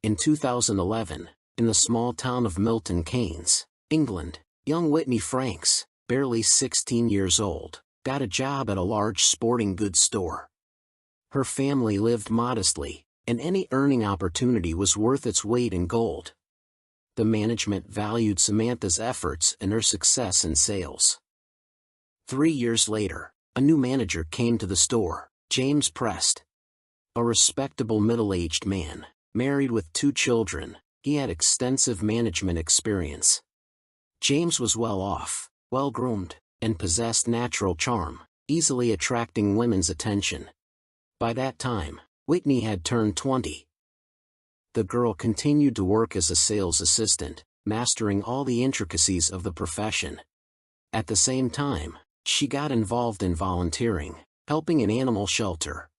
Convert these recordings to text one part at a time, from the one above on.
In 2011, in the small town of Milton Keynes, England, young Whitney Franks, barely 16 years old, got a job at a large sporting goods store. Her family lived modestly, and any earning opportunity was worth its weight in gold. The management valued Samantha's efforts and her success in sales. 3 years later, a new manager came to the store, James Prest. A respectable middle-aged man, married with 2 children, he had extensive management experience. James was well off, well-groomed, and possessed natural charm, easily attracting women's attention. By that time, Whitney had turned 20. The girl continued to work as a sales assistant, mastering all the intricacies of the profession. At the same time, she got involved in volunteering, helping an animal shelter.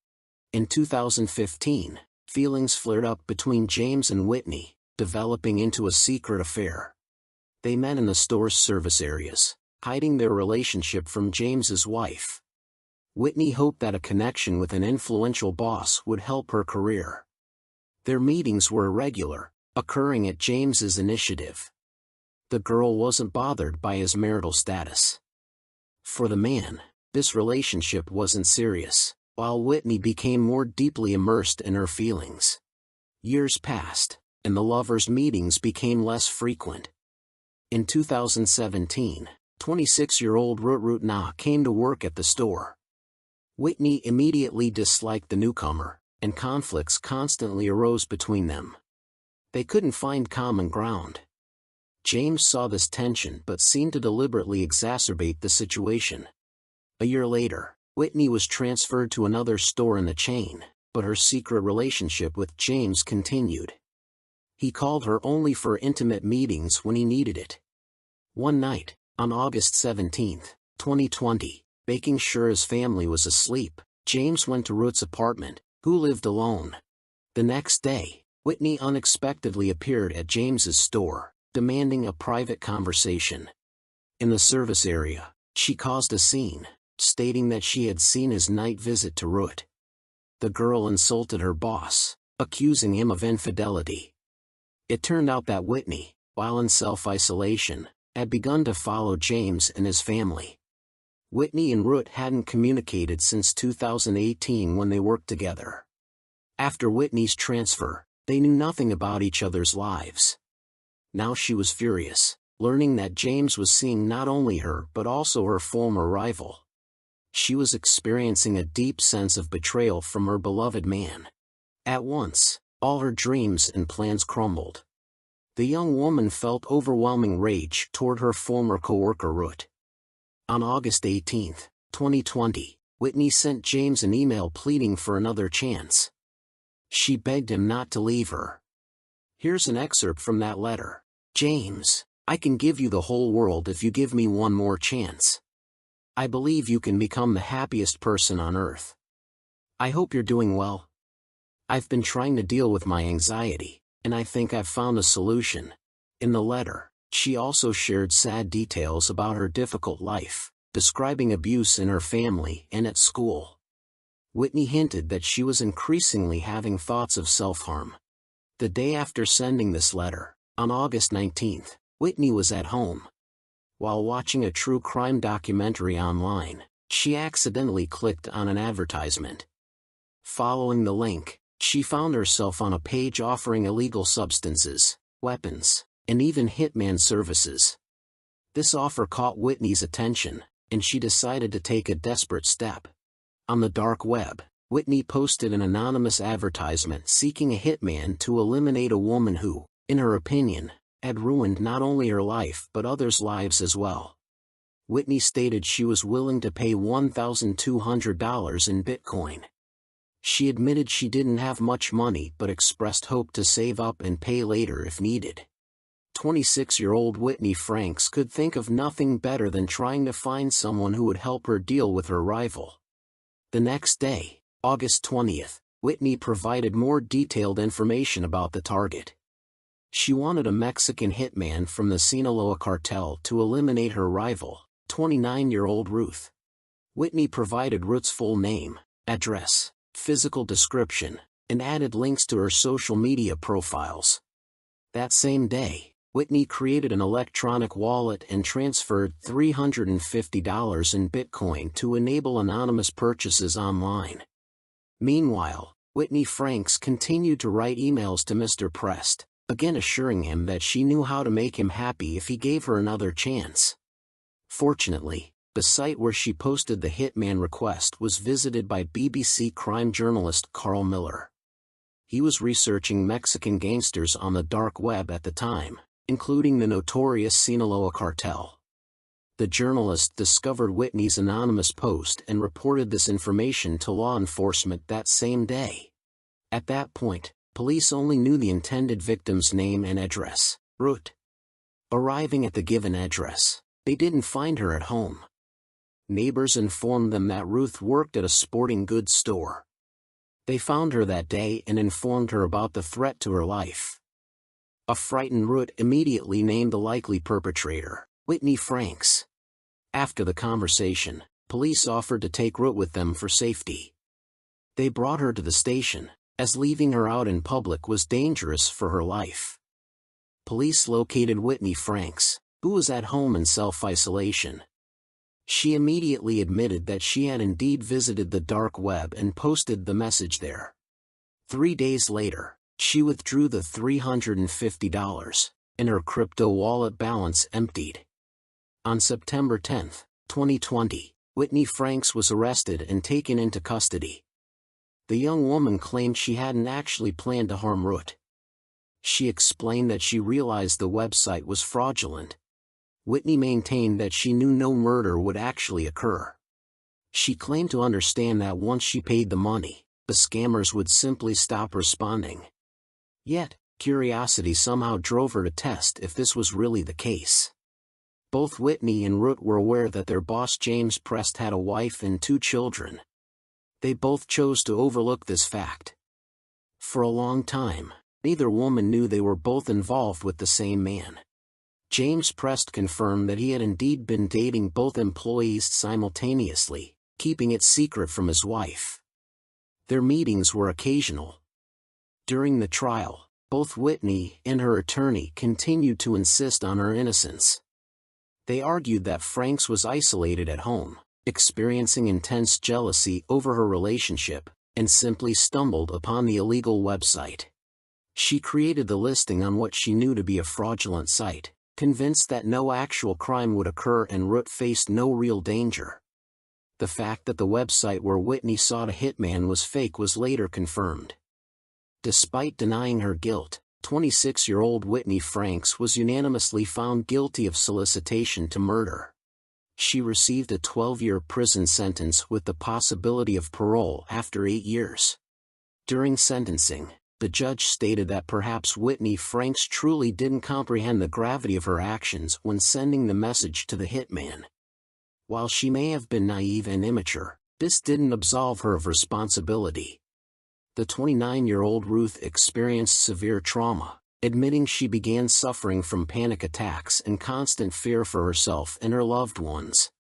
In 2015, feelings flared up between James and Whitney, developing into a secret affair. They met in the store's service areas, hiding their relationship from James's wife. Whitney hoped that a connection with an influential boss would help her career. Their meetings were irregular, occurring at James's initiative. The girl wasn't bothered by his marital status. For the man, this relationship wasn't serious, while Whitney became more deeply immersed in her feelings. Years passed, and the lovers' meetings became less frequent. In 2017, 26-year-old Ruth Na came to work at the store. Whitney immediately disliked the newcomer, and conflicts constantly arose between them. They couldn't find common ground. James saw this tension but seemed to deliberately exacerbate the situation. A year later, Whitney was transferred to another store in the chain, but her secret relationship with James continued. He called her only for intimate meetings when he needed it. One night, on August 17, 2020, making sure his family was asleep, James went to Ruth's apartment, who lived alone. The next day, Whitney unexpectedly appeared at James's store, demanding a private conversation. In the service area, she caused a scene, stating that she had seen his night visit to Ruth. The girl insulted her boss, accusing him of infidelity. It turned out that Whitney, while in self-isolation, had begun to follow James and his family. Whitney and Ruth hadn't communicated since 2018 when they worked together. After Whitney's transfer, they knew nothing about each other's lives. Now she was furious, learning that James was seeing not only her but also her former rival. She was experiencing a deep sense of betrayal from her beloved man. At once, all her dreams and plans crumbled. The young woman felt overwhelming rage toward her former coworker Ruth. On August 18, 2020, Whitney sent James an email pleading for another chance. She begged him not to leave her. Here's an excerpt from that letter. "James, I can give you the whole world if you give me one more chance. I believe you can become the happiest person on earth. I hope you're doing well. I've been trying to deal with my anxiety, and I think I've found a solution." In the letter, she also shared sad details about her difficult life, describing abuse in her family and at school. Whitney hinted that she was increasingly having thoughts of self-harm. The day after sending this letter, on August 19, Whitney was at home. While watching a true crime documentary online, she accidentally clicked on an advertisement. Following the link, she found herself on a page offering illegal substances, weapons, and even hitman services. This offer caught Whitney's attention, and she decided to take a desperate step. On the dark web, Whitney posted an anonymous advertisement seeking a hitman to eliminate a woman who, in her opinion, had ruined not only her life but others' lives as well. Whitney stated she was willing to pay $1,200 in Bitcoin. She admitted she didn't have much money but expressed hope to save up and pay later if needed. 26-year-old Whitney Franks could think of nothing better than trying to find someone who would help her deal with her rival. The next day, August 20th, Whitney provided more detailed information about the target. She wanted a Mexican hitman from the Sinaloa cartel to eliminate her rival, 29-year-old Ruth. Whitney provided Ruth's full name, address, physical description, and added links to her social media profiles. That same day, Whitney created an electronic wallet and transferred $350 in Bitcoin to enable anonymous purchases online. Meanwhile, Whitney Franks continued to write emails to Mr. Prest, again assuring him that she knew how to make him happy if he gave her another chance. Fortunately, the site where she posted the hitman request was visited by BBC crime journalist Carl Miller. He was researching Mexican gangsters on the dark web at the time, including the notorious Sinaloa cartel. The journalist discovered Whitney's anonymous post and reported this information to law enforcement that same day. At that point, police only knew the intended victim's name and address, Ruth. Arriving at the given address, they didn't find her at home. Neighbors informed them that Ruth worked at a sporting goods store. They found her that day and informed her about the threat to her life. A frightened Ruth immediately named the likely perpetrator, Whitney Franks. After the conversation, police offered to take Ruth with them for safety. They brought her to the station, as leaving her out in public was dangerous for her life. Police located Whitney Franks, who was at home in self-isolation. She immediately admitted that she had indeed visited the dark web and posted the message there. 3 days later, she withdrew the $350, and her crypto wallet balance emptied. On September 10, 2020, Whitney Franks was arrested and taken into custody. The young woman claimed she hadn't actually planned to harm Ruth. She explained that she realized the website was fraudulent. Whitney maintained that she knew no murder would actually occur. She claimed to understand that once she paid the money, the scammers would simply stop responding. Yet, curiosity somehow drove her to test if this was really the case. Both Whitney and Ruth were aware that their boss James Prest had a wife and 2 children. They both chose to overlook this fact. For a long time, neither woman knew they were both involved with the same man. James Prest confirmed that he had indeed been dating both employees simultaneously, keeping it secret from his wife. Their meetings were occasional. During the trial, both Whitney and her attorney continued to insist on her innocence. They argued that Franks was isolated at home, experiencing intense jealousy over her relationship, and simply stumbled upon the illegal website. She created the listing on what she knew to be a fraudulent site, convinced that no actual crime would occur and Ruth faced no real danger. The fact that the website where Whitney sought a hitman was fake was later confirmed. Despite denying her guilt, 26-year-old Whitney Franks was unanimously found guilty of solicitation to murder. She received a 12-year prison sentence with the possibility of parole after 8 years. During sentencing, the judge stated that perhaps Whitney Franks truly didn't comprehend the gravity of her actions when sending the message to the hitman. While she may have been naive and immature, this didn't absolve her of responsibility. The 29-year-old Ruth experienced severe trauma, admitting she began suffering from panic attacks and constant fear for herself and her loved ones.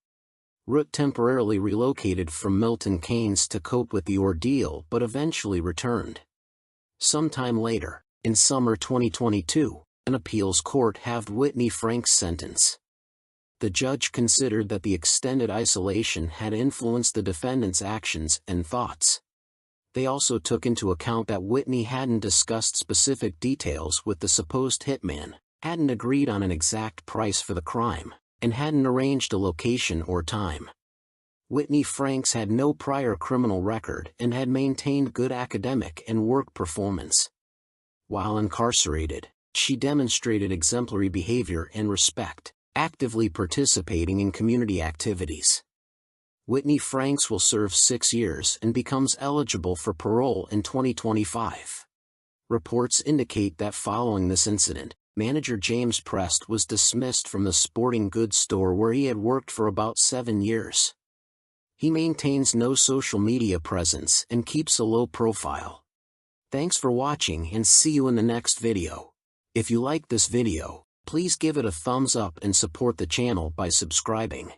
Ruth temporarily relocated from Milton Keynes to cope with the ordeal but eventually returned. Sometime later, in summer 2022, an appeals court halved Whitney Franks' sentence. The judge considered that the extended isolation had influenced the defendant's actions and thoughts. They also took into account that Whitney hadn't discussed specific details with the supposed hitman, hadn't agreed on an exact price for the crime, and hadn't arranged a location or time. Whitney Franks had no prior criminal record and had maintained good academic and work performance. While incarcerated, she demonstrated exemplary behavior and respect, actively participating in community activities. Whitney Franks will serve 6 years and becomes eligible for parole in 2025. Reports indicate that following this incident, manager James Prest was dismissed from the sporting goods store where he had worked for about 7 years. He maintains no social media presence and keeps a low profile. Thanks for watching and see you in the next video. If you like this video, please give it a thumbs up and support the channel by subscribing.